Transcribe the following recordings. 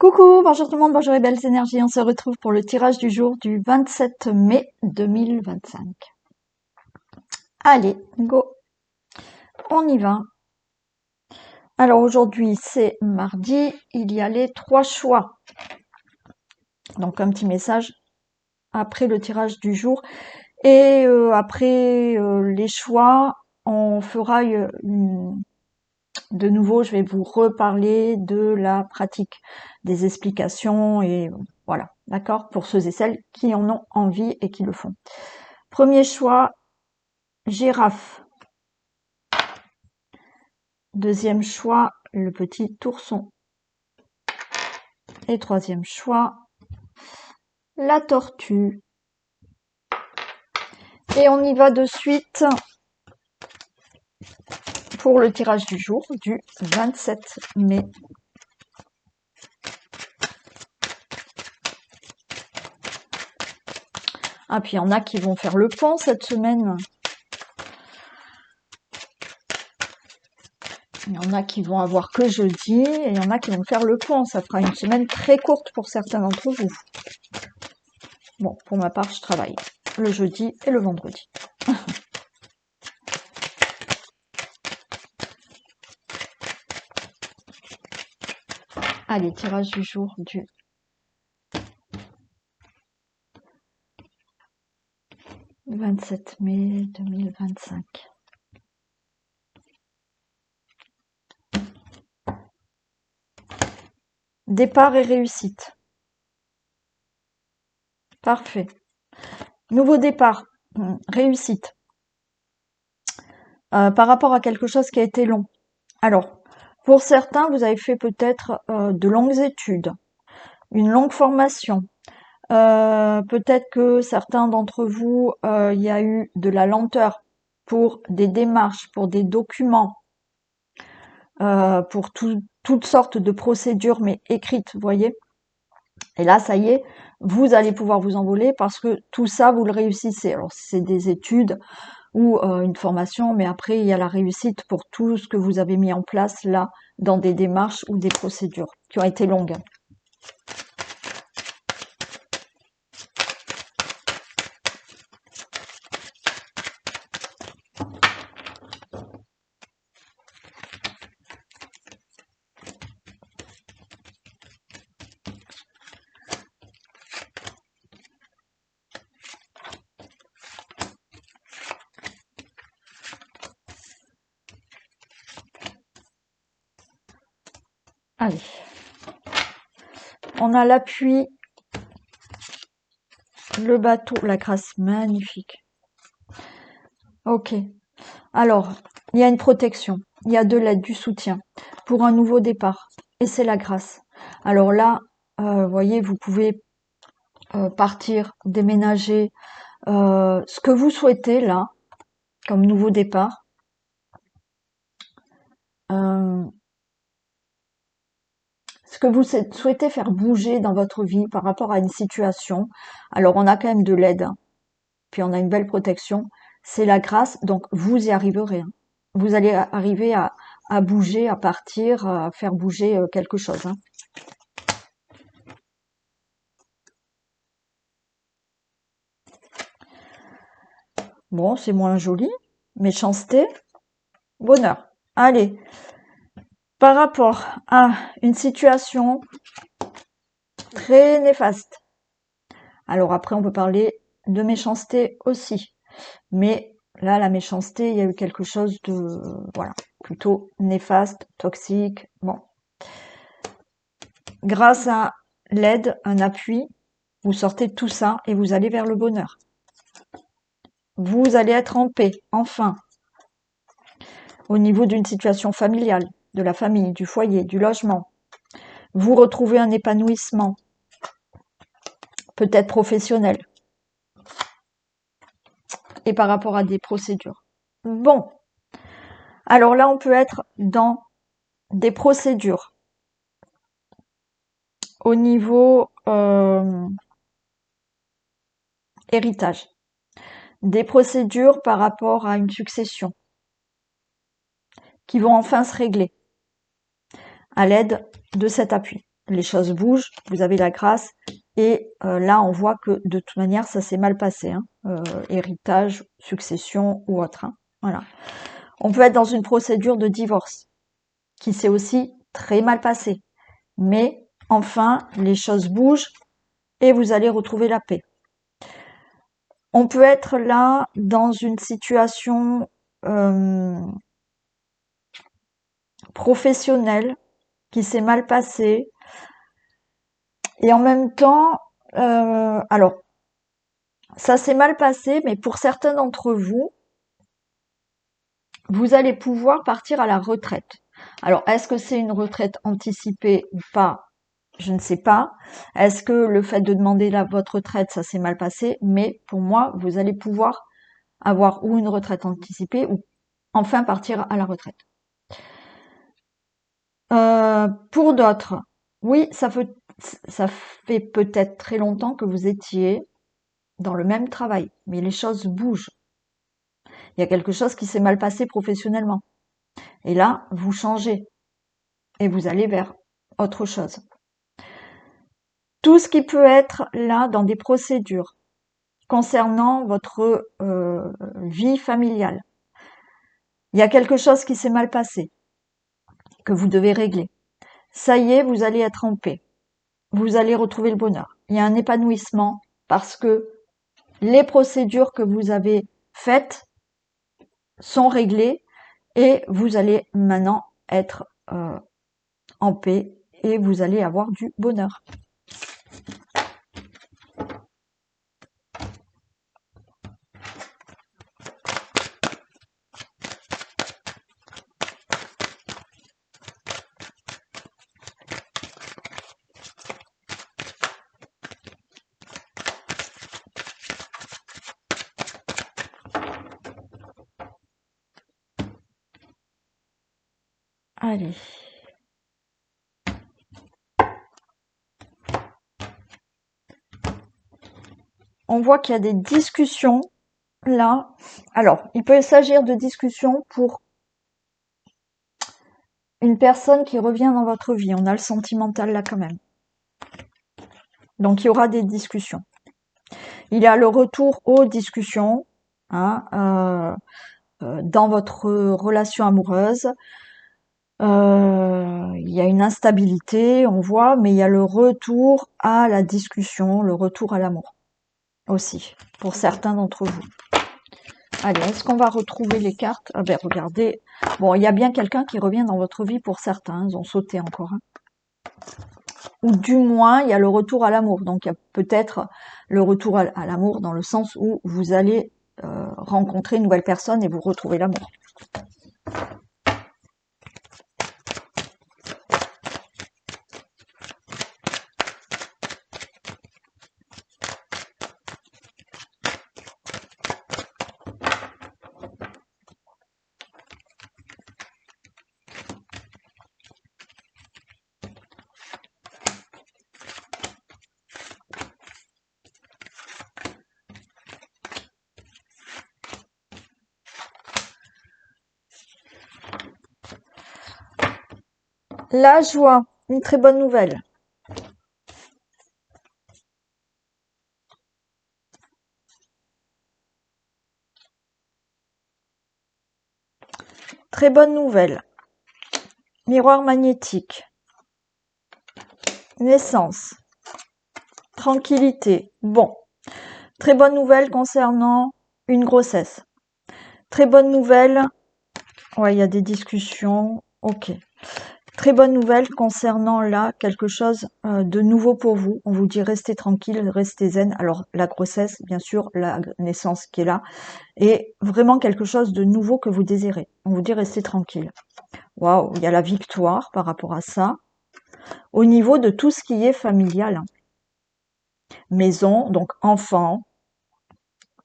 Coucou, bonjour tout le monde, bonjour les belles énergies. On se retrouve pour le tirage du jour du 27 mai 2025. Allez, go, on y va. Alors aujourd'hui c'est mardi, il y a les 3 choix. Donc un petit message après le tirage du jour. Et après les choix, on fera de nouveau, je vais vous reparler de la pratique, des explications et voilà, d'accord, pour ceux et celles qui en ont envie et qui le font. Premier choix, girafe. Deuxième choix, le petit ourson. Et troisième choix, la tortue. Et on y va de suite pour le tirage du jour du 27 mai. Ah, puis il y en a qui vont faire le pont cette semaine. Il y en a qui vont avoir que jeudi et il y en a qui vont faire le pont. Ça fera une semaine très courte pour certains d'entre vous. Bon, pour ma part, je travaille le jeudi et le vendredi. Allez, tirage du jour du 27 mai 2025. Départ et réussite. Parfait. Nouveau départ, réussite. Par rapport à quelque chose qui a été long. Alors, pour certains, vous avez fait peut-être de longues études, une longue formation. Peut-être que certains d'entre vous, il y a eu de la lenteur pour des démarches, pour des documents, pour toutes sortes de procédures, mais écrites, vous voyez. Et là, ça y est, vous allez pouvoir vous envoler parce que tout ça, vous le réussissez. Alors, c'est des études ou une formation, mais après, il y a la réussite pour tout ce que vous avez mis en place là, dans des démarches ou des procédures qui ont été longues. Allez. On a l'appui, le bateau, la grâce, magnifique. Ok. Alors, il y a une protection, il y a de l'aide, du soutien pour un nouveau départ. Et c'est la grâce. Alors là, vous voyez, vous pouvez partir, déménager, ce que vous souhaitez là, comme nouveau départ. Ce que vous souhaitez faire bouger dans votre vie par rapport à une situation. Alors, on a quand même de l'aide, hein, puis on a une belle protection. C'est la grâce, donc vous y arriverez. Hein. Vous allez arriver à bouger, à partir, à faire bouger quelque chose. Hein. Bon, c'est moins joli. Méchanceté, bonheur. Allez, par rapport à une situation très néfaste. Alors après, on peut parler de méchanceté aussi. Mais là, la méchanceté, il y a eu quelque chose de, voilà, plutôt néfaste, toxique. Bon. Grâce à l'aide, un appui, vous sortez de tout ça et vous allez vers le bonheur. Vous allez être en paix, enfin, au niveau d'une situation familiale, de la famille, du foyer, du logement. Vous retrouvez un épanouissement, peut-être professionnel, et par rapport à des procédures. Bon, alors là, on peut être dans des procédures au niveau héritage, des procédures par rapport à une succession qui vont enfin se régler à l'aide de cet appui. les choses bougent, vous avez la grâce. Et là, on voit que de toute manière, ça s'est mal passé. Hein. Héritage, succession ou autre. Hein. Voilà. On peut être dans une procédure de divorce qui s'est aussi très mal passée. Mais enfin, les choses bougent et vous allez retrouver la paix. On peut être là dans une situation professionnelle qui s'est mal passée. Et en même temps, alors, ça s'est mal passé, mais pour certains d'entre vous, vous allez pouvoir partir à la retraite. Alors, est-ce que c'est une retraite anticipée ou pas? Je ne sais pas. Est-ce que le fait de demander votre retraite, ça s'est mal passé? Mais pour moi, vous allez pouvoir avoir ou une retraite anticipée ou enfin partir à la retraite. Pour d'autres, oui, ça fait peut-être très longtemps que vous étiez dans le même travail, mais les choses bougent. Il y a quelque chose qui s'est mal passé professionnellement. Et là, vous changez et vous allez vers autre chose. Tout ce qui peut être là dans des procédures concernant votre vie familiale. Il y a quelque chose qui s'est mal passé, que vous devez régler. Ça y est, vous allez être en paix. Vous allez retrouver le bonheur. Il y a un épanouissement parce que les procédures que vous avez faites sont réglées et vous allez maintenant être en paix et vous allez avoir du bonheur. Allez. On voit qu'il y a des discussions là. Alors, il peut s'agir de discussions pour une personne qui revient dans votre vie. On a le sentimental là quand même. Donc, il y aura des discussions. Il y a le retour aux discussions hein, dans votre relation amoureuse. Il y a une instabilité, on voit, mais il y a le retour à la discussion, le retour à l'amour aussi, pour certains d'entre vous. Allez, est-ce qu'on va retrouver les cartes? Ah ben regardez, bon, il y a bien quelqu'un qui revient dans votre vie pour certains, ils ont sauté encore. Hein. Ou du moins, il y a le retour à l'amour. Donc, il y a peut-être le retour à l'amour dans le sens où vous allez rencontrer une nouvelle personne et vous retrouvez l'amour. La joie, une très bonne nouvelle. Très bonne nouvelle. Miroir magnétique. Naissance. Tranquillité. Bon. Très bonne nouvelle concernant une grossesse. Très bonne nouvelle. Ouais, il y a des discussions. Ok. Très bonne nouvelle concernant là quelque chose de nouveau pour vous. On vous dit restez tranquille, restez zen. Alors la grossesse, bien sûr, la naissance qui est là, et vraiment quelque chose de nouveau que vous désirez. On vous dit restez tranquille. Waouh, il y a la victoire par rapport à ça. Au niveau de tout ce qui est familial, hein. Maison, donc enfants,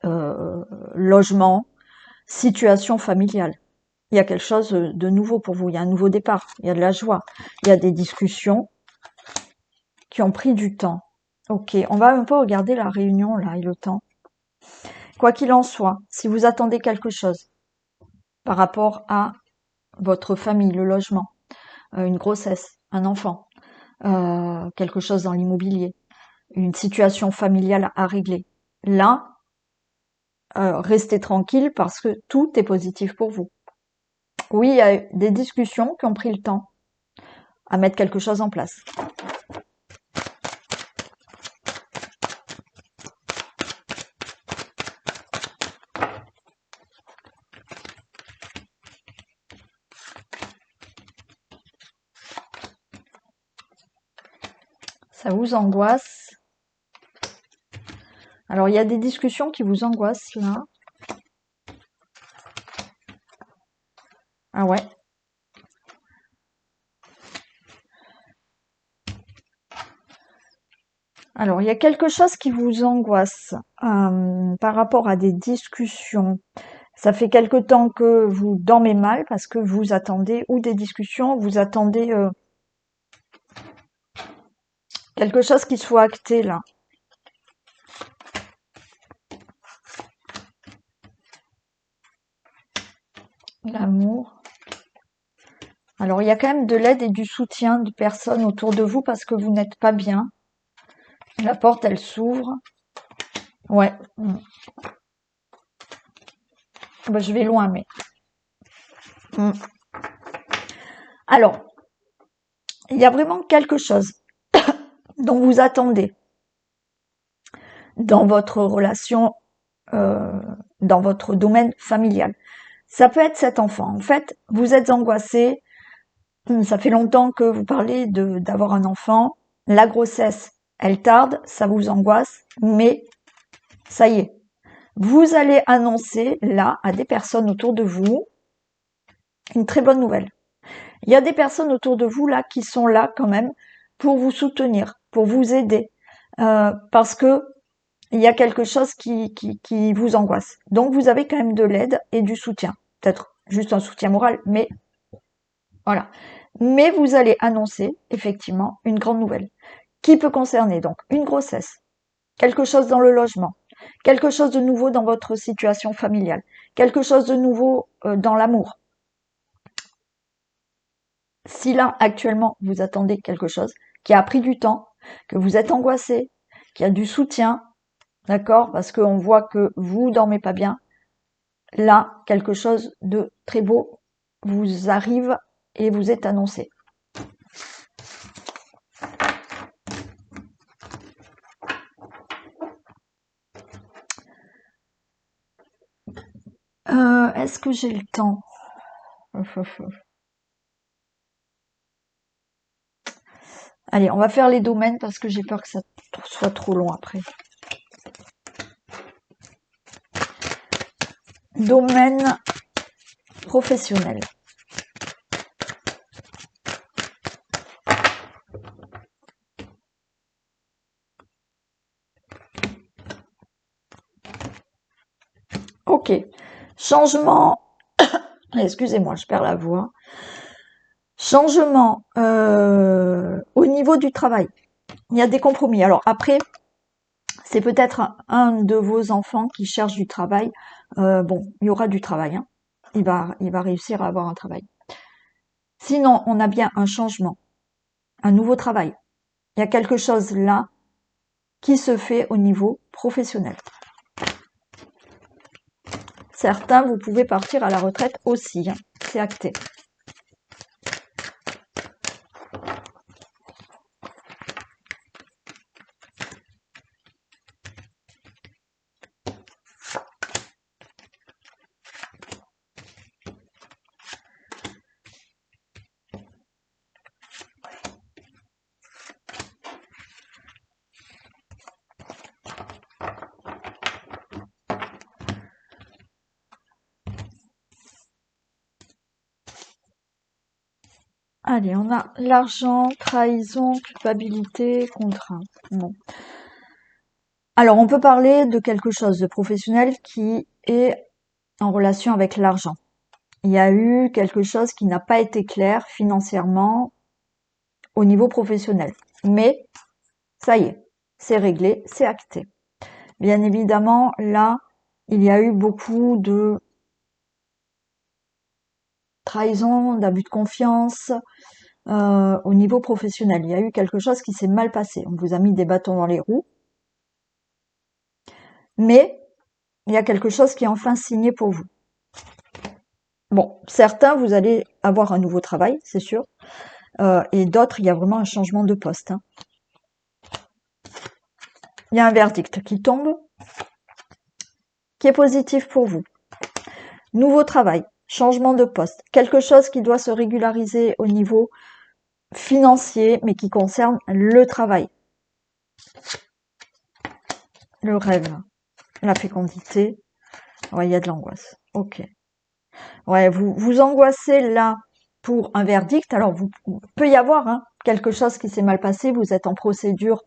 logement, situation familiale. Il y a quelque chose de nouveau pour vous, il y a un nouveau départ, il y a de la joie, il y a des discussions qui ont pris du temps. Ok, on va un peu regarder la réunion là et le temps. Quoi qu'il en soit, si vous attendez quelque chose par rapport à votre famille, le logement, une grossesse, un enfant, quelque chose dans l'immobilier, une situation familiale à régler. Là, restez tranquille parce que tout est positif pour vous. Oui, il y a eu des discussions qui ont pris le temps à mettre quelque chose en place. Ça vous angoisse. Alors, il y a des discussions qui vous angoissent là. Ah ouais. Alors, il y a quelque chose qui vous angoisse par rapport à des discussions. Ça fait quelque temps que vous dormez mal parce que vous attendez, ou des discussions, vous attendez quelque chose qui soit acté là. L'amour. Alors, il y a quand même de l'aide et du soutien de personnes autour de vous parce que vous n'êtes pas bien. La porte, elle s'ouvre. Ouais. Bah, je vais loin, mais... Alors, il y a vraiment quelque chose dont vous attendez dans votre relation, dans votre domaine familial. Ça peut être cet enfant. En fait, vous êtes angoissé. Ça fait longtemps que vous parlez d'avoir un enfant. La grossesse, elle tarde, ça vous angoisse, mais ça y est. Vous allez annoncer là à des personnes autour de vous une très bonne nouvelle. Il y a des personnes autour de vous là qui sont là quand même pour vous soutenir, pour vous aider, parce que il y a quelque chose qui vous angoisse. Donc vous avez quand même de l'aide et du soutien. Peut-être juste un soutien moral, mais voilà. Mais vous allez annoncer effectivement une grande nouvelle qui peut concerner donc une grossesse, quelque chose dans le logement, quelque chose de nouveau dans votre situation familiale, quelque chose de nouveau dans l'amour. Si là, actuellement, vous attendez quelque chose qui a pris du temps, que vous êtes angoissé, qu'il y a du soutien, d'accord, parce qu'on voit que vous dormez pas bien, là, quelque chose de très beau vous arrive et vous est annoncé. Est-ce que j'ai le temps? Allez, on va faire les domaines parce que j'ai peur que ça soit trop long après. Domaine professionnel. Ok. Changement. Excusez-moi, je perds la voix. Changement au niveau du travail. Il y a des compromis. Alors après, c'est peut-être un de vos enfants qui cherche du travail. Bon, il y aura du travail. Hein. Il va réussir à avoir un travail. Sinon, on a bien un changement, un nouveau travail. Il y a quelque chose là qui se fait au niveau professionnel. Certains, vous pouvez partir à la retraite aussi. Hein. C'est acté. Allez, on a l'argent, trahison, culpabilité, contrainte. Bon. Alors, on peut parler de quelque chose de professionnel qui est en relation avec l'argent. Il y a eu quelque chose qui n'a pas été clair financièrement au niveau professionnel. Mais ça y est, c'est réglé, c'est acté. Bien évidemment, là, il y a eu beaucoup de trahison, d'abus de confiance, au niveau professionnel. Il y a eu quelque chose qui s'est mal passé. On vous a mis des bâtons dans les roues. Mais il y a quelque chose qui est enfin signé pour vous. Bon, certains, vous allez avoir un nouveau travail, c'est sûr. Et d'autres, il y a vraiment un changement de poste. Hein. Il y a un verdict qui tombe, qui est positif pour vous. Nouveau travail, changement de poste, quelque chose qui doit se régulariser au niveau financier, mais qui concerne le travail. Le rêve, la fécondité. Ouais, il y a de l'angoisse. Ok. Ouais, vous angoissez là pour un verdict. Alors, peut y avoir hein, quelque chose qui s'est mal passé. Vous êtes en procédure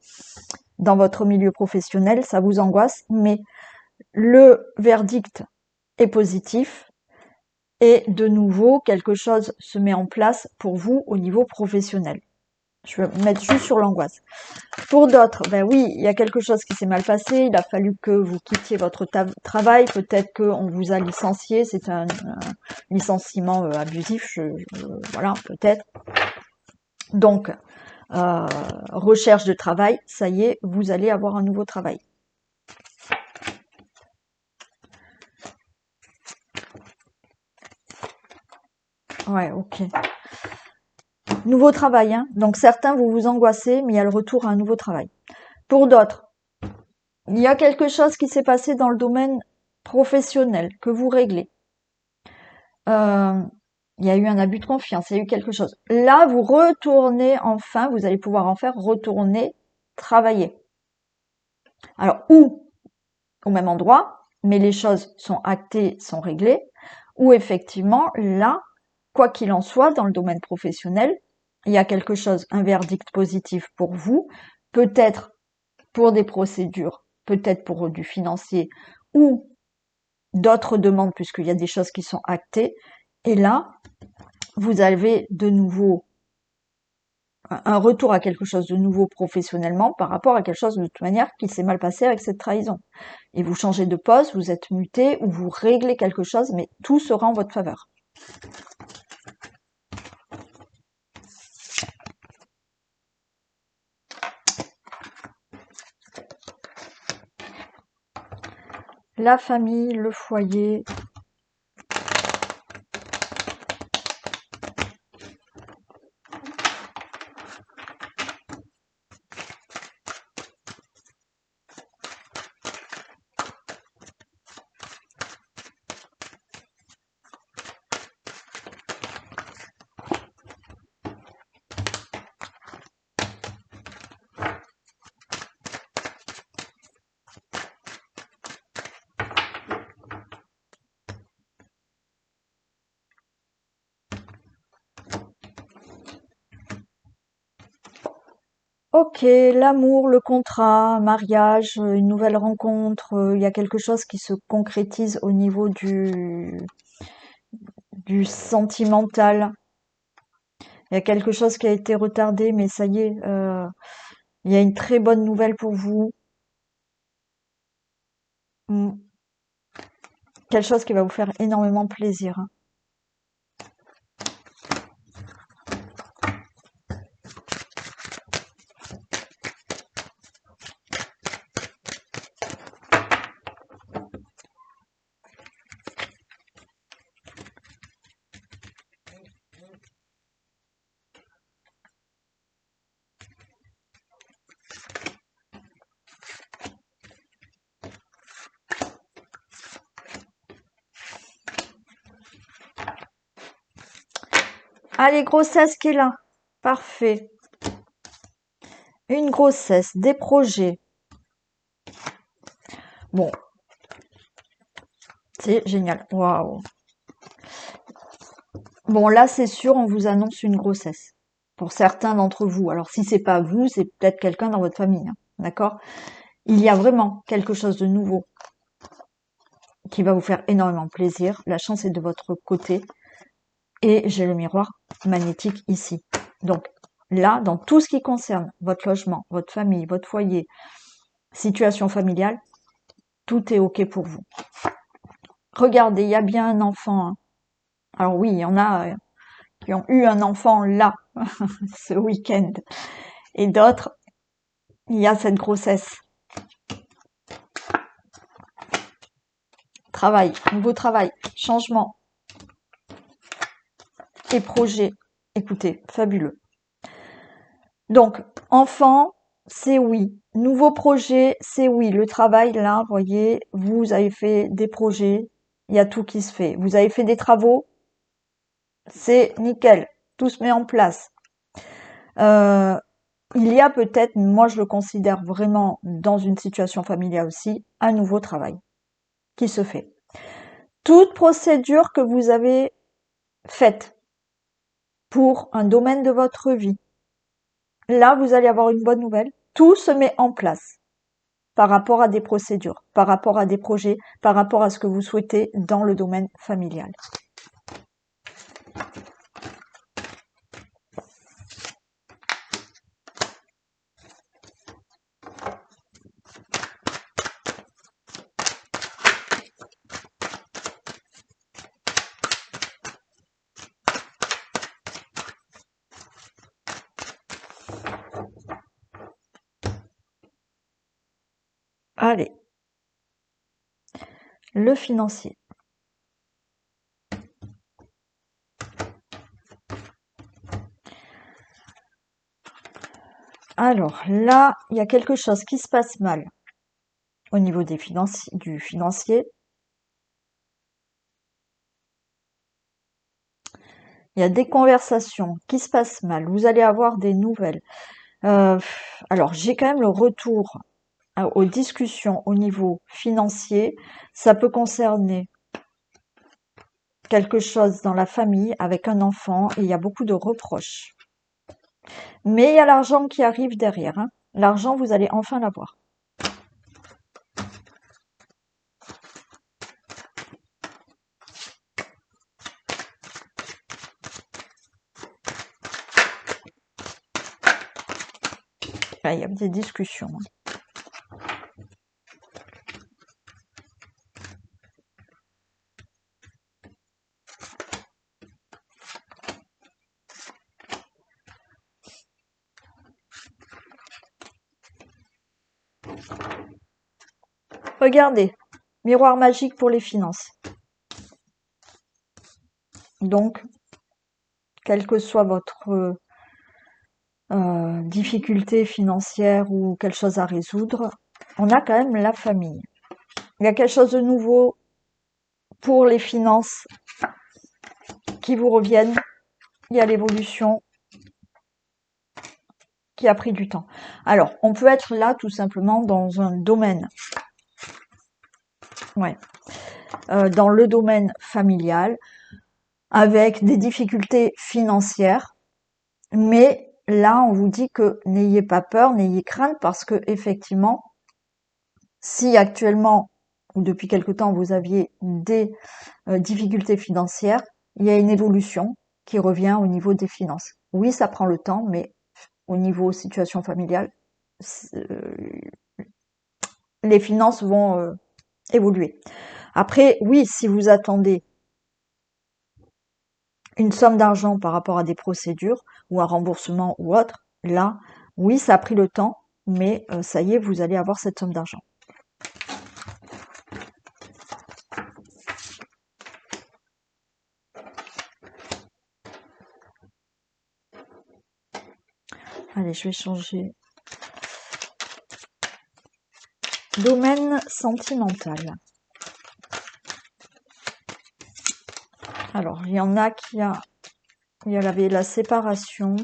dans votre milieu professionnel, ça vous angoisse, mais le verdict est positif et de nouveau, quelque chose se met en place pour vous au niveau professionnel. Je vais me mettre juste sur l'angoisse. Pour d'autres, ben oui, il y a quelque chose qui s'est mal passé, il a fallu que vous quittiez votre travail, peut-être qu'on vous a licencié, c'est un licenciement abusif, voilà, peut-être. Donc, recherche de travail, ça y est, vous allez avoir un nouveau travail. Ouais, ok. Nouveau travail, hein. Donc certains, vous vous angoissez, mais il y a le retour à un nouveau travail. Pour d'autres, il y a quelque chose qui s'est passé dans le domaine professionnel que vous réglez. Il y a eu un abus de confiance, il y a eu quelque chose. Là, vous retournez enfin, vous allez pouvoir en faire retourner travailler. Alors, ou au même endroit, mais les choses sont actées, sont réglées, ou effectivement, là, quoi qu'il en soit, dans le domaine professionnel, il y a quelque chose, un verdict positif pour vous, peut-être pour des procédures, peut-être pour du financier, ou d'autres demandes, puisqu'il y a des choses qui sont actées, et là, vous avez de nouveau un retour à quelque chose de nouveau professionnellement par rapport à quelque chose de toute manière qui s'est mal passé avec cette trahison. Et vous changez de poste, vous êtes muté ou vous réglez quelque chose, mais tout sera en votre faveur. La famille, le foyer. Ok, l'amour, le contrat, mariage, une nouvelle rencontre, il y a quelque chose qui se concrétise au niveau du sentimental. Il y a quelque chose qui a été retardé, mais ça y est, il y a une très bonne nouvelle pour vous. Mm. Quelque chose qui va vous faire énormément plaisir. Hein. Allez, grossesse qui est là. Parfait. Une grossesse, des projets. Bon, c'est génial. Waouh. Bon, là, c'est sûr, on vous annonce une grossesse. Pour certains d'entre vous. Alors, si c'est pas vous, c'est peut-être quelqu'un dans votre famille. Hein. D'accord? Il y a vraiment quelque chose de nouveau qui va vous faire énormément plaisir. La chance est de votre côté. Et j'ai le miroir magnétique ici. Donc, là, dans tout ce qui concerne votre logement, votre famille, votre foyer, situation familiale, tout est OK pour vous. Regardez, il y a bien un enfant. Hein. Alors oui, il y en a qui ont eu un enfant là, ce week-end. Et d'autres, il y a cette grossesse. Travail, nouveau travail, changement et projet. Écoutez, fabuleux. Donc, enfant, c'est oui. Nouveau projet, c'est oui. Le travail, là, vous voyez, vous avez fait des projets, il y a tout qui se fait. Vous avez fait des travaux, c'est nickel. Tout se met en place. Il y a peut-être, moi je le considère vraiment dans une situation familiale aussi, un nouveau travail qui se fait. Toute procédure que vous avez faite pour un domaine de votre vie, là vous allez avoir une bonne nouvelle. Tout se met en place par rapport à des procédures, par rapport à des projets, par rapport à ce que vous souhaitez dans le domaine familial. Allez, le financier. Alors là, il y a quelque chose qui se passe mal au niveau du financier. Il y a des conversations qui se passent mal. Vous allez avoir des nouvelles. Alors, j'ai quand même le retour aux discussions au niveau financier. Ça peut concerner quelque chose dans la famille avec un enfant et il y a beaucoup de reproches. Mais il y a l'argent qui arrive derrière, hein. L'argent, vous allez enfin l'avoir. Là, il y a des discussions, hein. Regardez, miroir magique pour les finances. Donc, quelle que soit votre difficulté financière ou quelque chose à résoudre, on a quand même la famille. Il y a quelque chose de nouveau pour les finances qui vous reviennent. Il y a l'évolution qui a pris du temps. Alors, on peut être là tout simplement dans un domaine. Ouais. Dans le domaine familial, avec des difficultés financières. Mais là, on vous dit que n'ayez pas peur, n'ayez crainte, parce que effectivement, si actuellement ou depuis quelque temps vous aviez des difficultés financières, il y a une évolution qui revient au niveau des finances. Oui, ça prend le temps, mais au niveau situation familiale, les finances vont évoluer. Après, oui, si vous attendez une somme d'argent par rapport à des procédures ou un remboursement ou autre, là, oui, ça a pris le temps, mais ça y est, vous allez avoir cette somme d'argent. Allez, je vais changer. Domaine sentimental. Alors, il y en a il y avait la séparation.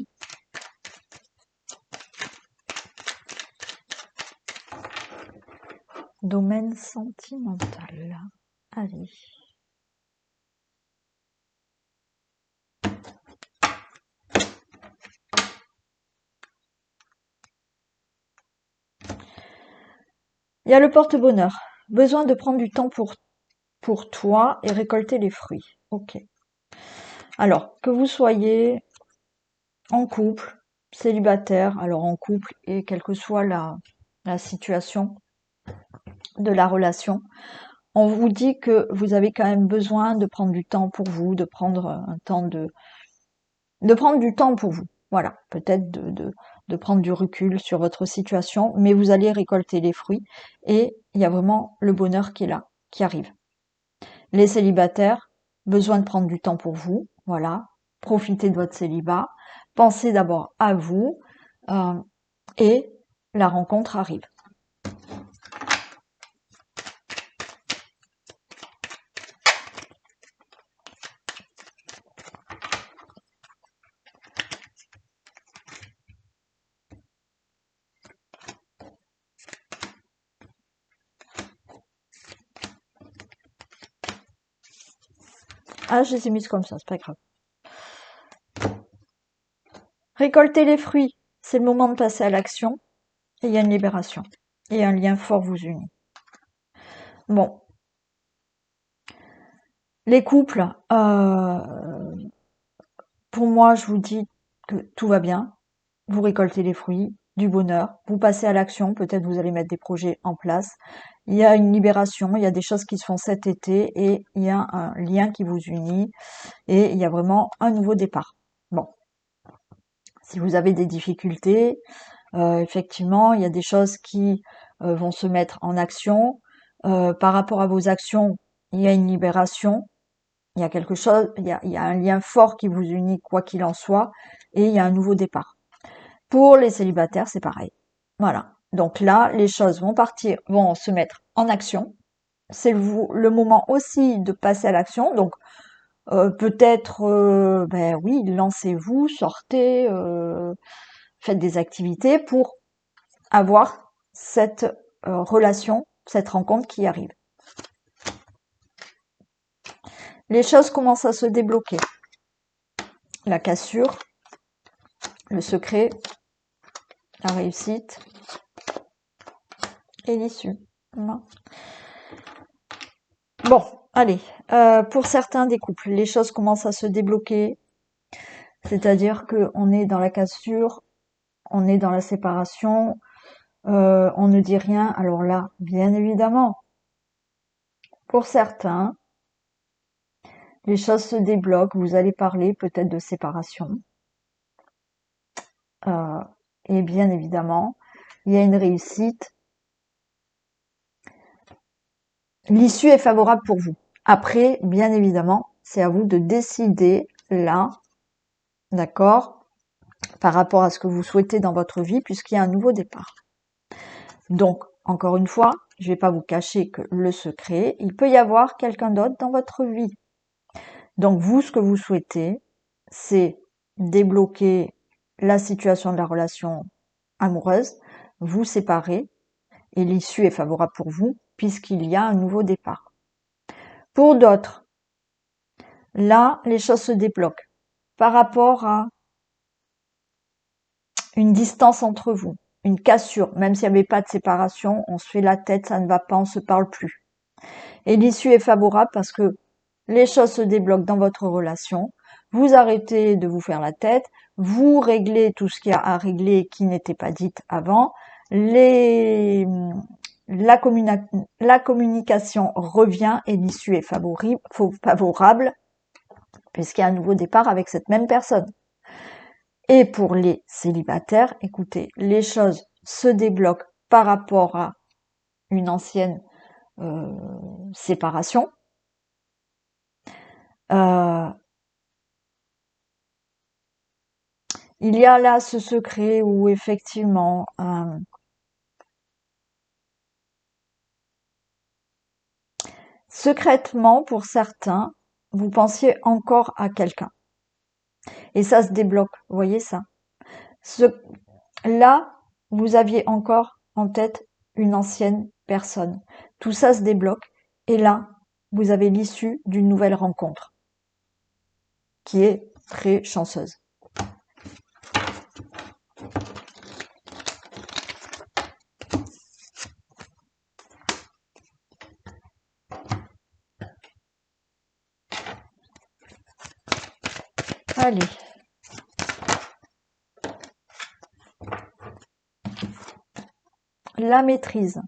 Domaine sentimental. Allez. Il y a le porte-bonheur. Besoin de prendre du temps pour toi et récolter les fruits. Ok. Alors, que vous soyez en couple, célibataire, alors en couple et quelle que soit la situation de la relation, on vous dit que vous avez quand même besoin de prendre du temps pour vous, de prendre un temps de prendre du temps pour vous. Voilà, peut-être de prendre du recul sur votre situation, mais vous allez récolter les fruits et il y a vraiment le bonheur qui est là, qui arrive. Les célibataires, besoin de prendre du temps pour vous, voilà, profitez de votre célibat, pensez d'abord à vous et la rencontre arrive. Ah, je les ai mises comme ça, c'est pas grave. Récolter les fruits, c'est le moment de passer à l'action et il y a une libération et un lien fort vous unit. Bon, les couples, pour moi, je vous dis que tout va bien. Vous récoltez les fruits, du bonheur, vous passez à l'action, peut-être vous allez mettre des projets en place. Il y a une libération, il y a des choses qui se font cet été et il y a un lien qui vous unit et il y a vraiment un nouveau départ. Bon, si vous avez des difficultés, effectivement, il y a des choses qui vont se mettre en action. Par rapport à vos actions, il y a une libération. Il y a quelque chose, il y a un lien fort qui vous unit quoi qu'il en soit, et il y a un nouveau départ. Pour les célibataires, c'est pareil. Voilà. Donc là, les choses vont partir, vont se mettre en action. C'est le moment aussi de passer à l'action. Donc peut-être, ben oui, lancez-vous, sortez, faites des activités pour avoir cette relation, cette rencontre qui arrive. Les choses commencent à se débloquer. La cassure, le secret, la réussite et l'issue. Voilà. Bon, allez. Pour certains des couples, les choses commencent à se débloquer. C'est-à-dire qu'on est dans la cassure, on est dans la séparation, on ne dit rien. Alors là, bien évidemment, pour certains, les choses se débloquent. Vous allez parler peut-être de séparation. Et bien évidemment, il y a une réussite. L'issue est favorable pour vous. Après, bien évidemment, c'est à vous de décider là, d'accord, par rapport à ce que vous souhaitez dans votre vie, puisqu'il y a un nouveau départ. Donc, encore une fois, je ne vais pas vous cacher que le secret, il peut y avoir quelqu'un d'autre dans votre vie. Donc, vous, ce que vous souhaitez, c'est débloquer la situation de la relation amoureuse, vous séparer, et l'issue est favorable pour vous, puisqu'il y a un nouveau départ. Pour d'autres, là, les choses se débloquent par rapport à une distance entre vous, une cassure, même s'il n'y avait pas de séparation, on se fait la tête, ça ne va pas, on se parle plus. Et l'issue est favorable parce que les choses se débloquent dans votre relation, vous arrêtez de vous faire la tête, vous réglez tout ce qu'il y a à régler qui n'était pas dit avant, la communication revient et l'issue est favorable puisqu'il y a un nouveau départ avec cette même personne. Et pour les célibataires, écoutez, les choses se débloquent par rapport à une ancienne séparation. Il y a là ce secret où effectivement secrètement pour certains, vous pensiez encore à quelqu'un. Et ça se débloque, vous voyez ça. Là, vous aviez encore en tête une ancienne personne. Tout ça se débloque et là, vous avez l'issue d'une nouvelle rencontre qui est très chanceuse. Allez. La maîtrise.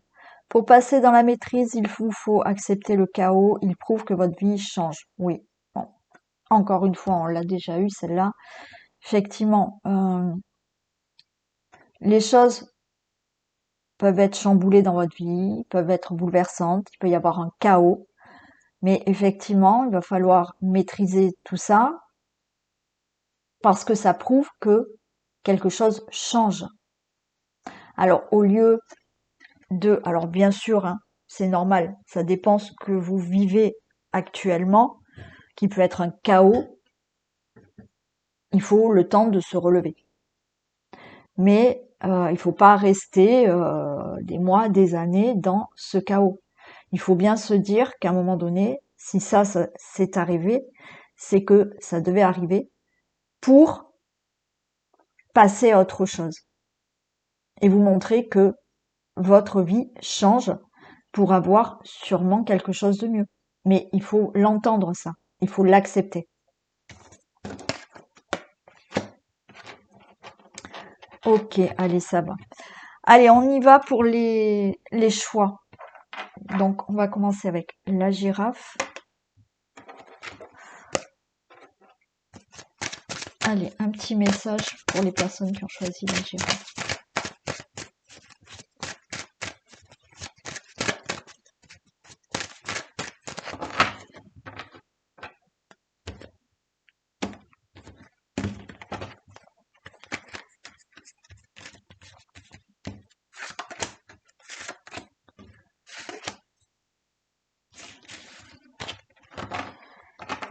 Pour passer dans la maîtrise, il vous faut accepter le chaos. Il prouve que votre vie change. Oui. Bon. Encore une fois, on l'a déjà eu celle-là. effectivement, les choses peuvent être chamboulées dans votre vie, peuvent être bouleversantes, il peut y avoir un chaos, mais effectivement, il va falloir maîtriser tout ça parce que ça prouve que quelque chose change. Alors, au lieu alors bien sûr, hein, c'est normal, ça dépend ce que vous vivez actuellement, qui peut être un chaos, il faut le temps de se relever. Mais il faut pas rester des mois, des années dans ce chaos. Il faut bien se dire qu'à un moment donné, si ça c'est arrivé, c'est que ça devait arriver pour passer à autre chose et vous montrer que votre vie change pour avoir sûrement quelque chose de mieux. Mais il faut l'entendre ça, il faut l'accepter. Ok, allez, ça va. Allez, on y va pour les choix. Donc, on va commencer avec la girafe. Allez, un petit message pour les personnes qui ont choisi la girafe.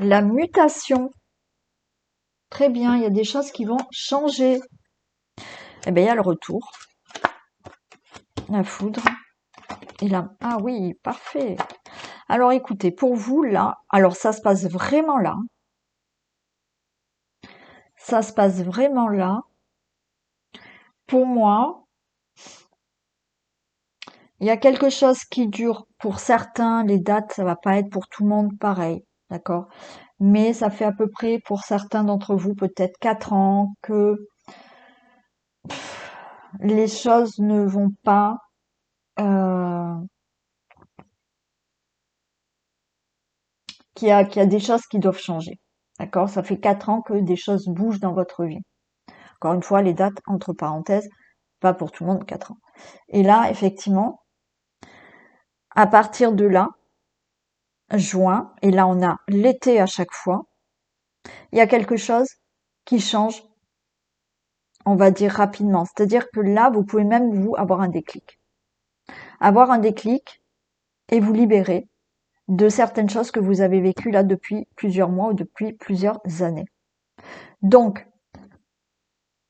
La mutation. Très bien, il y a des choses qui vont changer. Eh bien, il y a le retour. La foudre. Et là, ah oui, parfait. Alors écoutez, pour vous là, alors ça se passe vraiment là. Ça se passe vraiment là. Pour moi, il y a quelque chose qui dure pour certains, les dates, ça va pas être pour tout le monde pareil, d'accord? Mais ça fait à peu près pour certains d'entre vous peut-être 4 ans que les choses ne vont pas euh, qu'il y a des choses qui doivent changer. D'accord? Ça fait 4 ans que des choses bougent dans votre vie. Encore une fois, les dates entre parenthèses, pas pour tout le monde, 4 ans. Et là, effectivement, à partir de là, juin, et là on a l'été à chaque fois, il y a quelque chose qui change, on va dire rapidement. C'est-à-dire que là, vous pouvez même vous avoir un déclic. Avoir un déclic et vous libérer de certaines choses que vous avez vécues là depuis plusieurs mois ou depuis plusieurs années. Donc,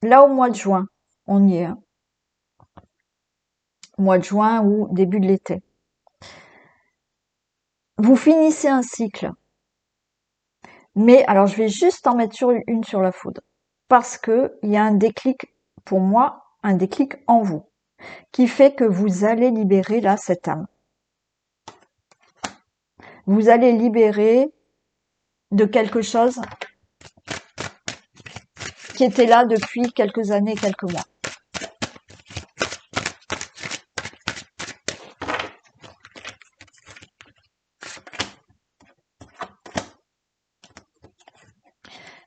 là au mois de juin, on y est, hein, mois de juin ou début de l'été. Vous finissez un cycle. Mais alors je vais juste en mettre une sur la foudre. Parce que il y a un déclic, pour moi, un déclic en vous, qui fait que vous allez libérer là cette âme. Vous allez libérer de quelque chose qui était là depuis quelques années, quelques mois.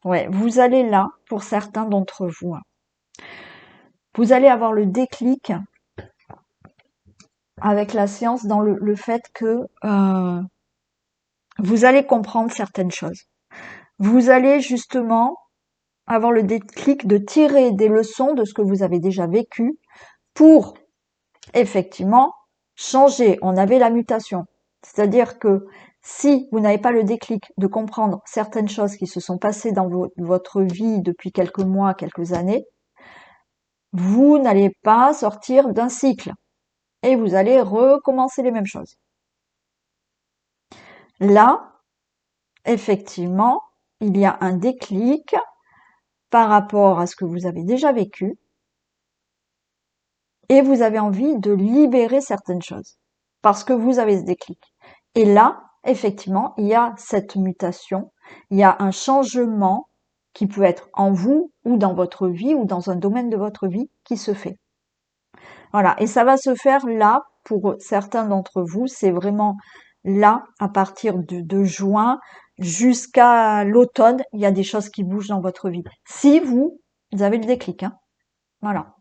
Ouais, vous allez là, pour certains d'entre vous, vous allez avoir le déclic avec la séance dans le fait que vous allez comprendre certaines choses. Vous allez justement avoir le déclic de tirer des leçons de ce que vous avez déjà vécu pour effectivement changer. On avait la mutation. C'est-à-dire que si vous n'avez pas le déclic de comprendre certaines choses qui se sont passées dans votre vie depuis quelques mois, quelques années, vous n'allez pas sortir d'un cycle et vous allez recommencer les mêmes choses. Là, effectivement, il y a un déclic par rapport à ce que vous avez déjà vécu et vous avez envie de libérer certaines choses parce que vous avez ce déclic. Et là, effectivement, il y a cette mutation, il y a un changement qui peut être en vous ou dans votre vie ou dans un domaine de votre vie qui se fait. Voilà, et ça va se faire là, pour certains d'entre vous, c'est vraiment là, à partir de juin jusqu'à l'automne, il y a des choses qui bougent dans votre vie. Si vous avez le déclic, hein. Voilà.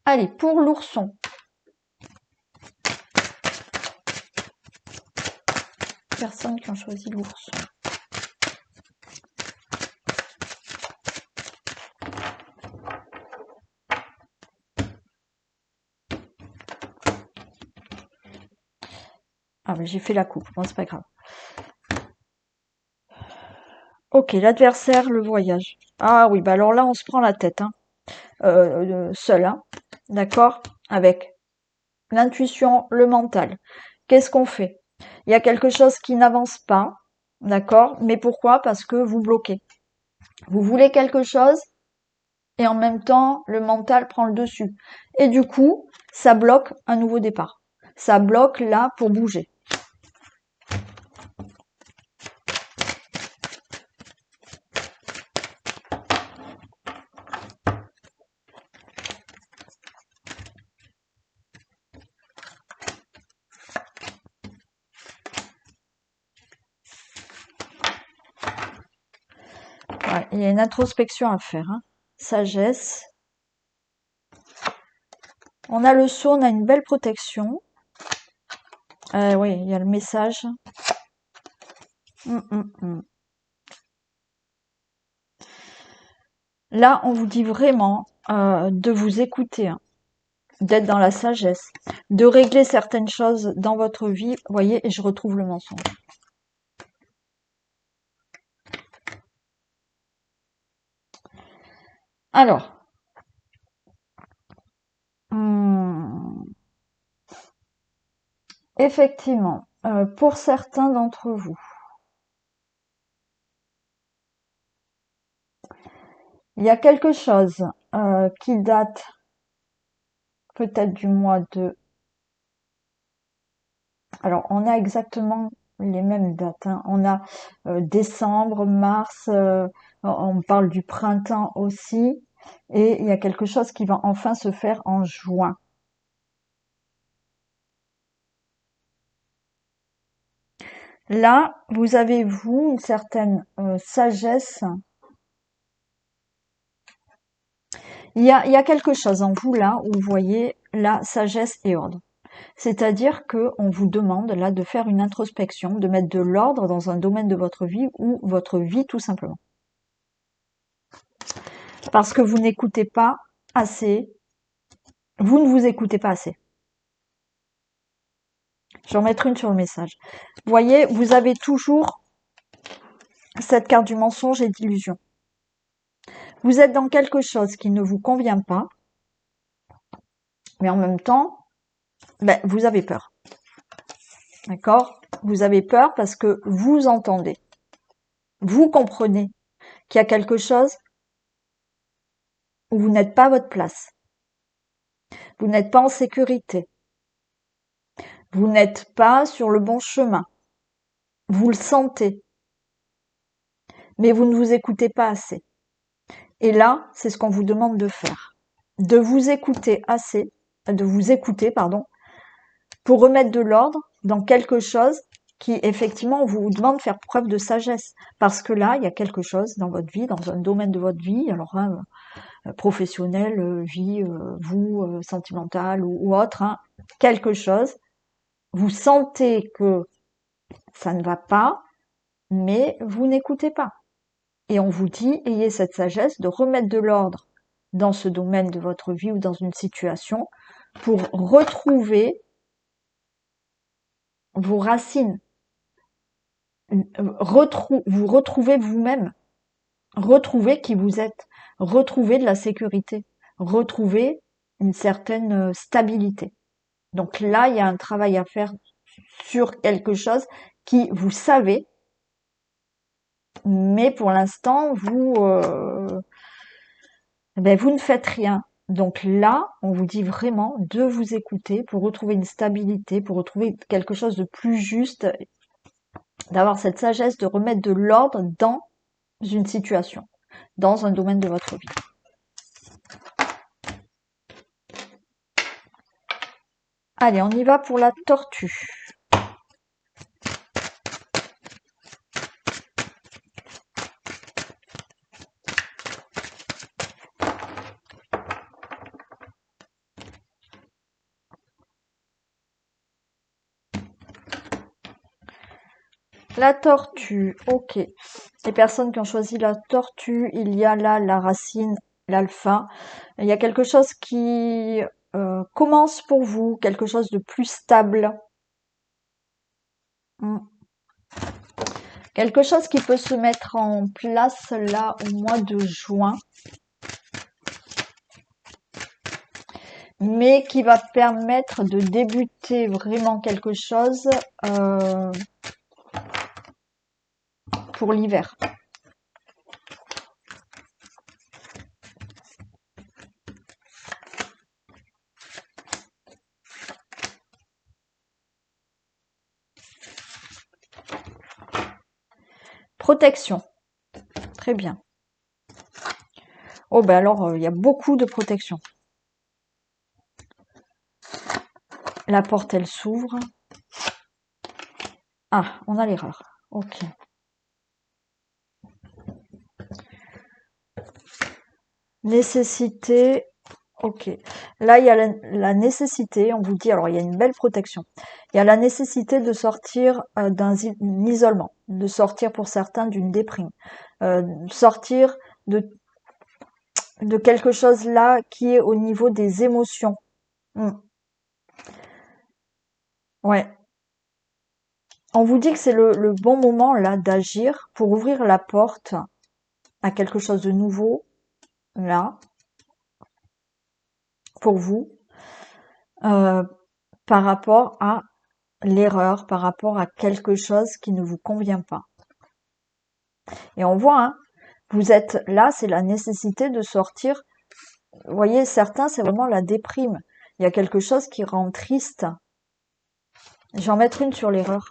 Allez, pour l'ourson. Personnes qui ont choisi l'ourson. Ah, mais j'ai fait la coupe. Bon, c'est pas grave. Ok, l'adversaire, le voyage. Ah oui, bah alors là, on se prend la tête, hein. Seul, hein. D'accord? Avec l'intuition, le mental. Qu'est-ce qu'on fait? Il y a quelque chose qui n'avance pas, d'accord? Mais pourquoi? Parce que vous bloquez. Vous voulez quelque chose et en même temps, le mental prend le dessus. Et du coup, ça bloque un nouveau départ. Ça bloque là pour bouger. Ouais, il y a une introspection à faire, hein. Sagesse. On a le saut, on a une belle protection. Oui, il y a le message. Là, on vous dit vraiment de vous écouter, hein, d'être dans la sagesse, de régler certaines choses dans votre vie. Vous voyez, et je retrouve le mensonge. Alors, effectivement, pour certains d'entre vous, il y a quelque chose qui date peut-être du mois de... Alors, on a exactement les mêmes dates, hein. On a décembre, mars, on parle du printemps aussi, et il y a quelque chose qui va enfin se faire en juin. Là, vous avez, vous, une certaine sagesse. Il y a quelque chose en vous, là, où vous voyez la sagesse et ordre. C'est-à-dire que on vous demande, là, de faire une introspection, de mettre de l'ordre dans un domaine de votre vie ou votre vie, tout simplement. Parce que vous n'écoutez pas assez. Vous ne vous écoutez pas assez. Je vais en mettre une sur le message. Vous voyez, vous avez toujours cette carte du mensonge et d'illusion. Vous êtes dans quelque chose qui ne vous convient pas, mais en même temps, ben, vous avez peur. D'accord? Vous avez peur parce que vous entendez, vous comprenez qu'il y a quelque chose où vous n'êtes pas à votre place. Vous n'êtes pas en sécurité. Vous n'êtes pas sur le bon chemin. Vous le sentez. Mais vous ne vous écoutez pas assez. Et là, c'est ce qu'on vous demande de faire. De vous écouter assez, de vous écouter, pardon, pour remettre de l'ordre dans quelque chose qui, effectivement, on vous demande de faire preuve de sagesse. Parce que là, il y a quelque chose dans votre vie, dans un domaine de votre vie, alors hein, professionnel, vie, vous, sentimentale ou autre, hein, quelque chose, vous sentez que ça ne va pas, mais vous n'écoutez pas. Et on vous dit, ayez cette sagesse de remettre de l'ordre dans ce domaine de votre vie ou dans une situation pour retrouver vos racines, vous retrouvez vous-même, retrouver qui vous êtes, retrouver de la sécurité, retrouver une certaine stabilité. Donc là, il y a un travail à faire sur quelque chose qui vous savez, mais pour l'instant, vous ne faites rien. Donc là, on vous dit vraiment de vous écouter pour retrouver une stabilité, pour retrouver quelque chose de plus juste, d'avoir cette sagesse de remettre de l'ordre dans une situation, dans un domaine de votre vie. Allez, on y va pour la tortue. La tortue, ok. Les personnes qui ont choisi la tortue, il y a là la racine, l'alpha. Il y a quelque chose qui commence pour vous, quelque chose de plus stable. Hmm. Quelque chose qui peut se mettre en place là au mois de juin, mais qui va permettre de débuter vraiment quelque chose pour l'hiver. Protection. Très bien. Oh ben alors, il y a beaucoup de protection. La porte, elle s'ouvre. Ah, on a l'erreur. Ok. Nécessité. Ok. Là, il y a la nécessité, on vous dit, alors il y a une belle protection. Il y a la nécessité de sortir d'un isolement, de sortir pour certains d'une déprime, sortir de quelque chose là qui est au niveau des émotions. Hmm. Ouais. On vous dit que c'est le bon moment là d'agir pour ouvrir la porte à quelque chose de nouveau, là, pour vous, euh, par rapport à l'erreur, par rapport à quelque chose qui ne vous convient pas. Et on voit, hein, vous êtes là, c'est la nécessité de sortir. Vous voyez, certains, c'est vraiment la déprime. Il y a quelque chose qui rend triste. Je vais en mettre une sur l'erreur.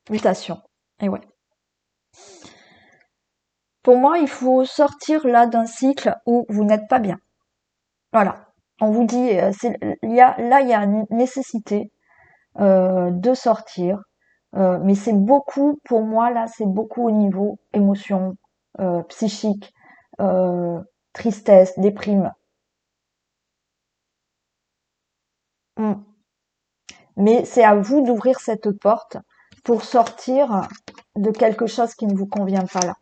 Mutation. Et ouais. Pour moi, il faut sortir là d'un cycle où vous n'êtes pas bien. Voilà. On vous dit, il y a une nécessité de sortir. Mais c'est beaucoup, pour moi, là, c'est beaucoup au niveau émotion, psychique, euh, tristesse, déprime. Mm. Mais c'est à vous d'ouvrir cette porte pour sortir de quelque chose qui ne vous convient pas là.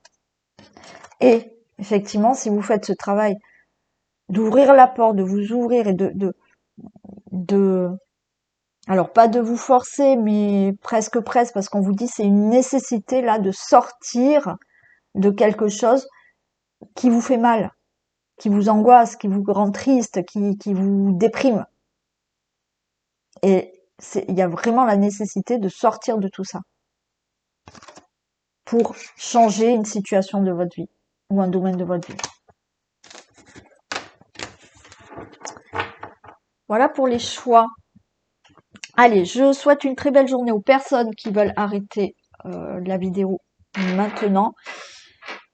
Et effectivement, si vous faites ce travail d'ouvrir la porte, de vous ouvrir et de alors pas de vous forcer, mais presque parce qu'on vous dit c'est une nécessité là de sortir de quelque chose qui vous fait mal, qui vous angoisse, qui vous rend triste, qui vous déprime. Et il y a vraiment la nécessité de sortir de tout ça pour changer une situation de votre vie ou un domaine de votre vie. Voilà pour les choix. Allez, je souhaite une très belle journée aux personnes qui veulent arrêter la vidéo maintenant.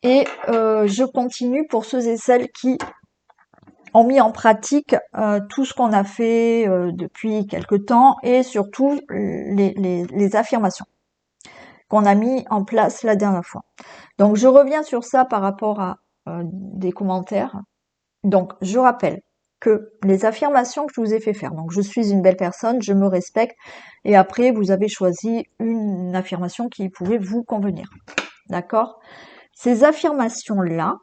Et je continue pour ceux et celles qui ont mis en pratique tout ce qu'on a fait depuis quelque temps et surtout les affirmations qu'on a mis en place la dernière fois. Donc je reviens sur ça par rapport à des commentaires. Donc je rappelle que les affirmations que je vous ai fait faire, donc je suis une belle personne, je me respecte, et après vous avez choisi une affirmation qui pouvait vous convenir. D'accord? Ces affirmations-là,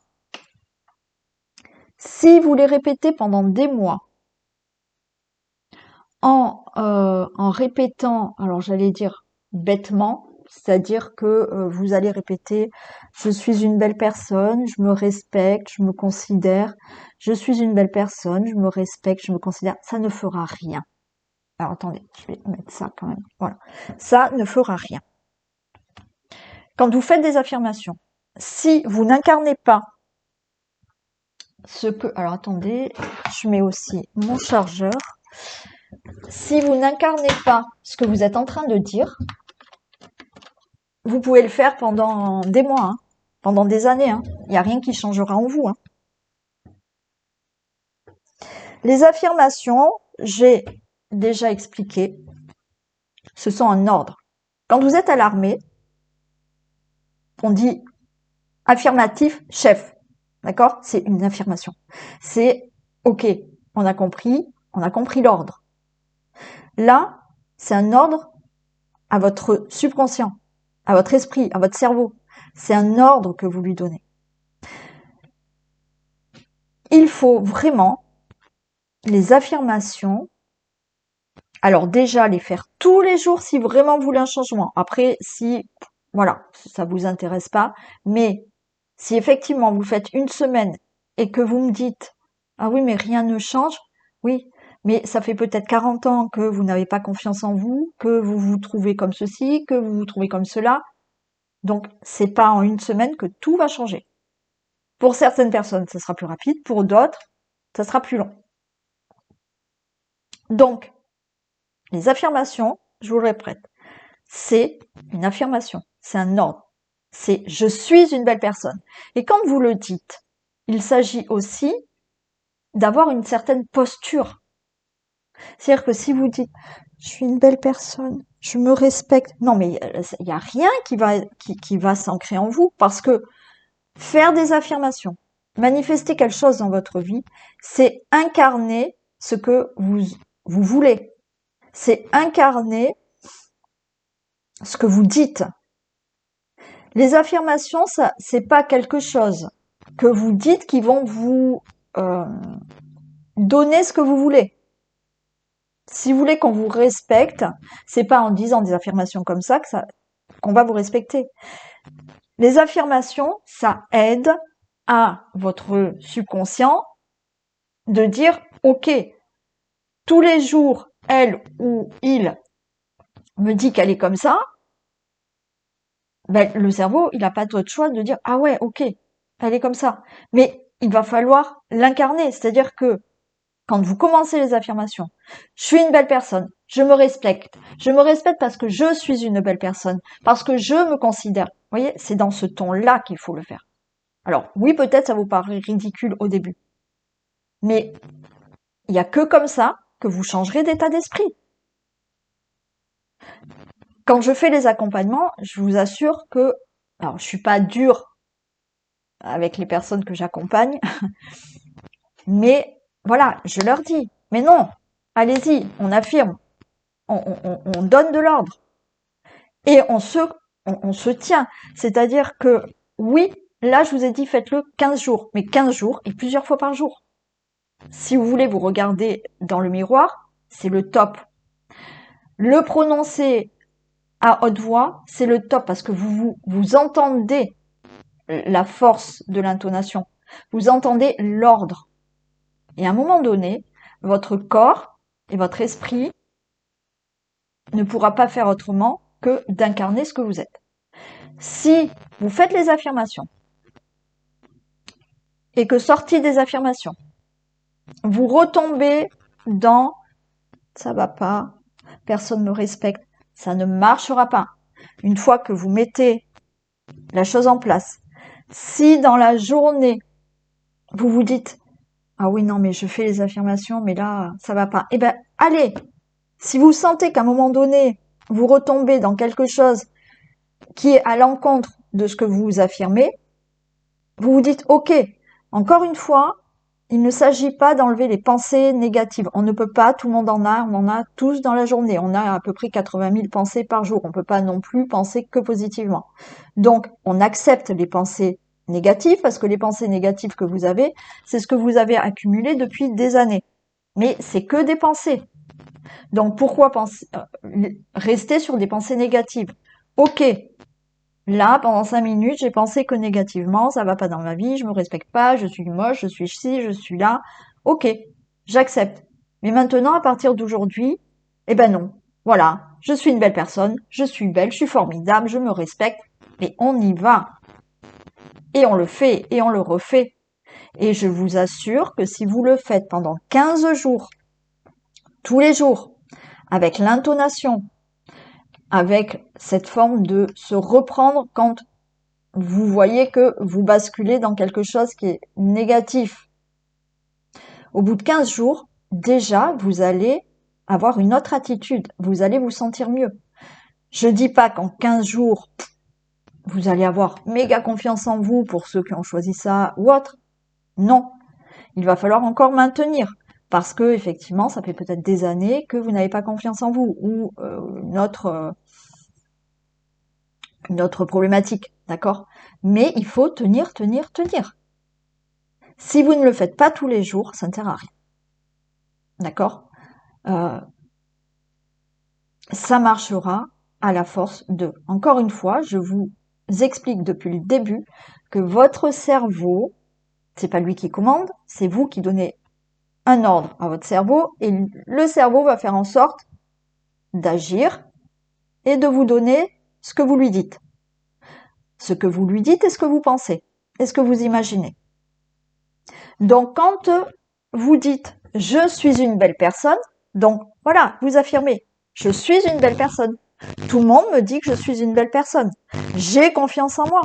si vous les répétez pendant des mois, en répétant, alors j'allais dire bêtement, c'est-à-dire que vous allez répéter je suis une belle personne, je me respecte, je me considère, je suis une belle personne, je me respecte, je me considère, ça ne fera rien. Alors attendez, je vais mettre ça quand même. Voilà. Ça ne fera rien. Quand vous faites des affirmations, si vous n'incarnez pas ce que... Alors attendez, je mets aussi mon chargeur. Si vous n'incarnez pas ce que vous êtes en train de dire, vous pouvez le faire pendant des mois, hein, pendant des années. Hein. Il n'y a rien qui changera en vous. Hein. Les affirmations, j'ai déjà expliqué, ce sont un ordre. Quand vous êtes à l'armée, on dit affirmatif chef. D'accord? C'est une affirmation. C'est OK, on a compris l'ordre. Là, c'est un ordre à votre subconscient, à votre esprit, à votre cerveau. C'est un ordre que vous lui donnez. Il faut vraiment les affirmations. Alors déjà, les faire tous les jours si vraiment vous voulez un changement. Après, si, voilà, ça vous intéresse pas. Mais si effectivement vous faites une semaine et que vous me dites, ah oui, mais rien ne change, oui, mais ça fait peut-être 40 ans que vous n'avez pas confiance en vous, que vous vous trouvez comme ceci, que vous vous trouvez comme cela. Donc, c'est pas en une semaine que tout va changer. Pour certaines personnes, ça sera plus rapide. Pour d'autres, ça sera plus long. Donc, les affirmations, je vous le répète, c'est une affirmation, c'est un ordre. C'est je suis une belle personne. Et quand vous le dites, il s'agit aussi d'avoir une certaine posture. C'est-à-dire que si vous dites je suis une belle personne, je me respecte, non mais il n'y a rien qui va s'ancrer en vous parce que faire des affirmations, manifester quelque chose dans votre vie, c'est incarner ce que vous voulez. C'est incarner ce que vous dites. Les affirmations, ça, c'est pas quelque chose que vous dites qui vont vous donner ce que vous voulez. Si vous voulez qu'on vous respecte, c'est pas en disant des affirmations comme ça qu'on va vous respecter. Les affirmations, ça aide à votre subconscient de dire, OK, tous les jours, elle ou il me dit qu'elle est comme ça, ben, le cerveau, il n'a pas d'autre choix de dire, ah ouais, OK, elle est comme ça. Mais il va falloir l'incarner. C'est-à-dire que quand vous commencez les affirmations, je suis une belle personne, je me respecte. Je me respecte parce que je suis une belle personne, parce que je me considère. Vous voyez, c'est dans ce ton-là qu'il faut le faire. Alors, oui, peut-être ça vous paraît ridicule au début. Mais il n'y a que comme ça que vous changerez d'état d'esprit. Quand je fais les accompagnements, je vous assure que, alors je suis pas dure avec les personnes que j'accompagne, mais voilà, je leur dis, mais non, allez-y, on affirme, on donne de l'ordre et on se tient. C'est-à-dire que oui, là je vous ai dit faites-le 15 jours, mais 15 jours et plusieurs fois par jour. Si vous voulez vous regarder dans le miroir, c'est le top. Le prononcer à haute voix, c'est le top parce que vous entendez la force de l'intonation. Vous entendez l'ordre. Et à un moment donné, votre corps et votre esprit ne pourra pas faire autrement que d'incarner ce que vous êtes. Si vous faites les affirmations et que sorti des affirmations, vous retombez dans ça va pas, personne ne me respecte, ça ne marchera pas. Une fois que vous mettez la chose en place, si dans la journée, vous vous dites ah oui, non, mais je fais les affirmations, mais là, ça va pas. Eh ben, allez! Si vous sentez qu'à un moment donné, vous retombez dans quelque chose qui est à l'encontre de ce que vous affirmez, vous vous dites, OK, encore une fois, il ne s'agit pas d'enlever les pensées négatives. On ne peut pas, tout le monde en a tous dans la journée. On a à peu près 80 000 pensées par jour. On ne peut pas non plus penser que positivement. Donc, on accepte les pensées négatives parce que les pensées négatives que vous avez, c'est ce que vous avez accumulé depuis des années. Mais c'est que des pensées. Donc, pourquoi rester sur des pensées négatives? OK, là, pendant 5 minutes, j'ai pensé que négativement, ça va pas dans ma vie, je me respecte pas, je suis moche, je suis ci, je suis là. Ok, j'accepte. Mais maintenant, à partir d'aujourd'hui, eh ben non. Voilà, je suis une belle personne, je suis belle, je suis formidable, je me respecte, et on y va. Et on le fait, et on le refait. Et je vous assure que si vous le faites pendant 15 jours, tous les jours, avec l'intonation, avec cette forme de se reprendre quand vous voyez que vous basculez dans quelque chose qui est négatif. Au bout de 15 jours, déjà, vous allez avoir une autre attitude. Vous allez vous sentir mieux. Je dis pas qu'en 15 jours, vous allez avoir méga confiance en vous pour ceux qui ont choisi ça ou autre. Non. Il va falloir encore maintenir. Parce que, effectivement, ça fait peut-être des années que vous n'avez pas confiance en vous ou une autre problématique. D'accord? Mais il faut tenir, tenir, tenir. Si vous ne le faites pas tous les jours, ça ne sert à rien. D'accord? Ça marchera à la force de. Encore une fois, je vous explique depuis le début que votre cerveau, c'est pas lui qui commande, c'est vous qui donnez un ordre à votre cerveau et le cerveau va faire en sorte d'agir et de vous donner ce que vous lui dites. Ce que vous lui dites et ce que vous pensez et ce que vous imaginez. Donc, quand vous dites « je suis une belle personne », donc voilà, vous affirmez « je suis une belle personne ». Tout le monde me dit que je suis une belle personne. J'ai confiance en moi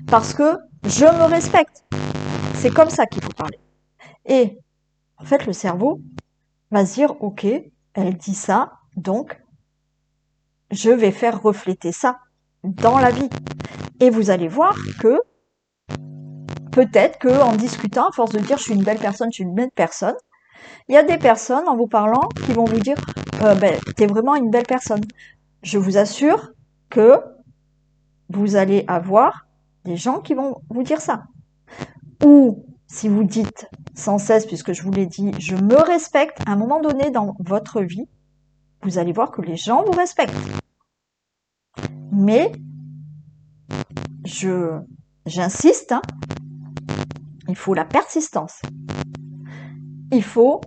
parce que je me respecte. C'est comme ça qu'il faut parler. Et en fait, le cerveau va se dire « ok, elle dit ça, donc je vais faire refléter ça dans la vie ». Et vous allez voir que peut-être qu'en discutant, à force de dire « je suis une belle personne, je suis une belle personne », il y a des personnes, en vous parlant, qui vont vous dire t'es vraiment une belle personne. Je vous assure que vous allez avoir des gens qui vont vous dire ça. Ou, si vous dites sans cesse, puisque je vous l'ai dit, je me respecte, à un moment donné dans votre vie, vous allez voir que les gens vous respectent. Mais, j'insiste, hein, il faut la persistance. Il faut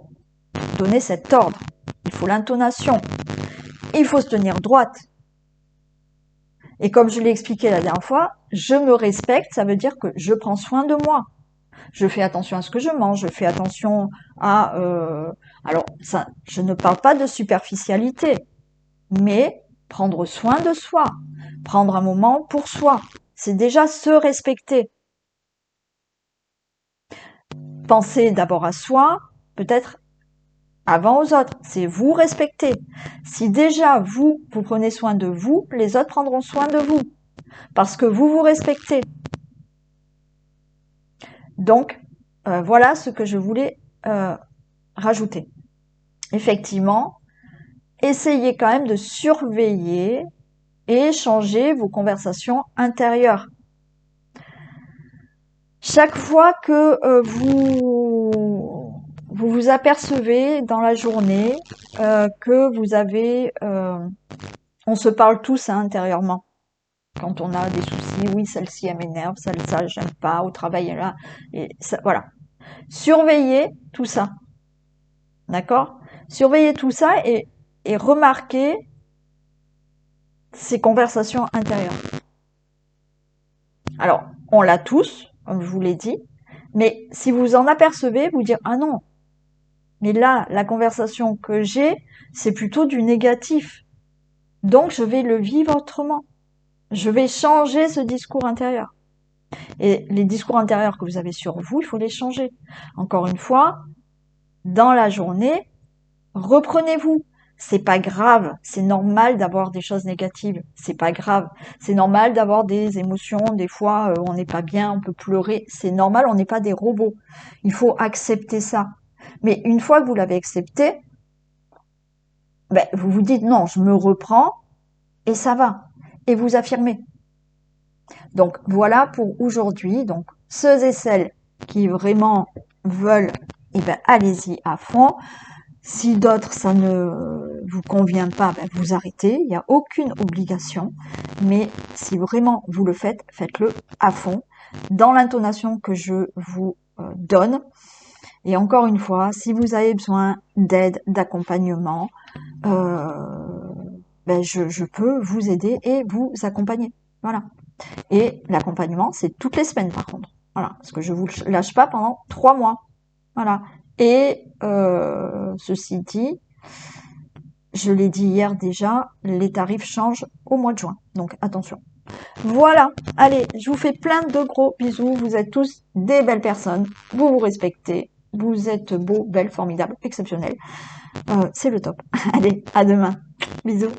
donner cet ordre. Il faut l'intonation. Il faut se tenir droite. Et comme je l'ai expliqué la dernière fois, je me respecte, ça veut dire que je prends soin de moi. Je fais attention à ce que je mange, je fais attention à... alors, ça, je ne parle pas de superficialité, mais prendre soin de soi, prendre un moment pour soi, c'est déjà se respecter. Pensez d'abord à soi, peut-être avant aux autres, c'est vous respecter. Si déjà vous prenez soin de vous, les autres prendront soin de vous, parce que vous vous respectez. Donc, voilà ce que je voulais rajouter. Effectivement, essayez quand même de surveiller et changer vos conversations intérieures. Chaque fois que vous vous apercevez dans la journée que vous avez... on se parle tous hein, intérieurement. Quand on a des soucis, oui, celle-ci, elle m'énerve, celle-ci, j'aime pas, au travail, là, et ça, voilà. Surveillez tout ça. D'accord? Surveillez tout ça et remarquez ces conversations intérieures. Alors, on l'a tous, comme je vous l'ai dit, mais si vous en apercevez, vous dire « Ah non, mais là, la conversation que j'ai, c'est plutôt du négatif. Donc, je vais le vivre autrement. Je vais changer ce discours intérieur. » Et les discours intérieurs que vous avez sur vous, il faut les changer. Encore une fois, dans la journée, reprenez-vous. C'est pas grave, c'est normal d'avoir des choses négatives, c'est pas grave. C'est normal d'avoir des émotions, des fois on n'est pas bien, on peut pleurer, c'est normal, on n'est pas des robots. Il faut accepter ça. Mais une fois que vous l'avez accepté, vous vous dites non, je me reprends et ça va. Et vous affirmez. Donc voilà pour aujourd'hui. Donc ceux et celles qui vraiment veulent, allez-y à fond. Si d'autres, ça ne vous convient pas, vous arrêtez. Il n'y a aucune obligation. Mais si vraiment vous le faites, faites-le à fond, dans l'intonation que je vous donne. Et encore une fois, si vous avez besoin d'aide, d'accompagnement, je peux vous aider et vous accompagner. Voilà. Et l'accompagnement, c'est toutes les semaines par contre. Voilà. Parce que je vous lâche pas pendant 3 mois. Voilà. Et ceci dit, je l'ai dit hier déjà, les tarifs changent au mois de juin. Donc, attention. Voilà. Allez, je vous fais plein de gros bisous. Vous êtes tous des belles personnes. Vous vous respectez. Vous êtes beaux, belles, formidables, exceptionnels. C'est le top. Allez, à demain. Bisous.